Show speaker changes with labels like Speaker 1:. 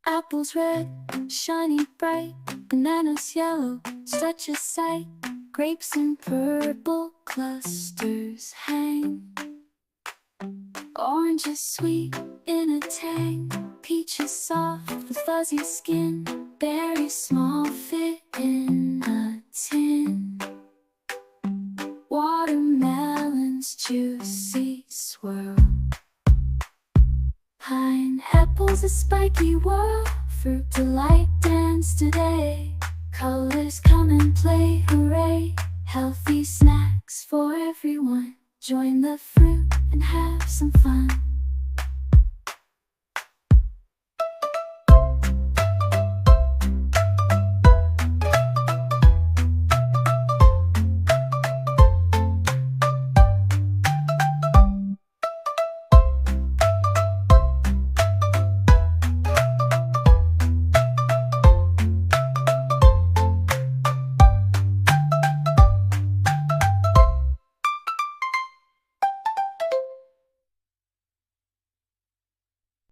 Speaker 1: Apples red, shiny bright. Bananas yellow, such a sight. Grapes in purple clusters hang. Oranges sweet in a tang. Peaches soft with fuzzy skin. Berries small fit in a tin. Watermelons juicy swirl. Pineapples a spiky whirl. Fruit delight dance today. Colors come and play, hooray. Healthy snacks for everyone. Join the fruit and have some fun.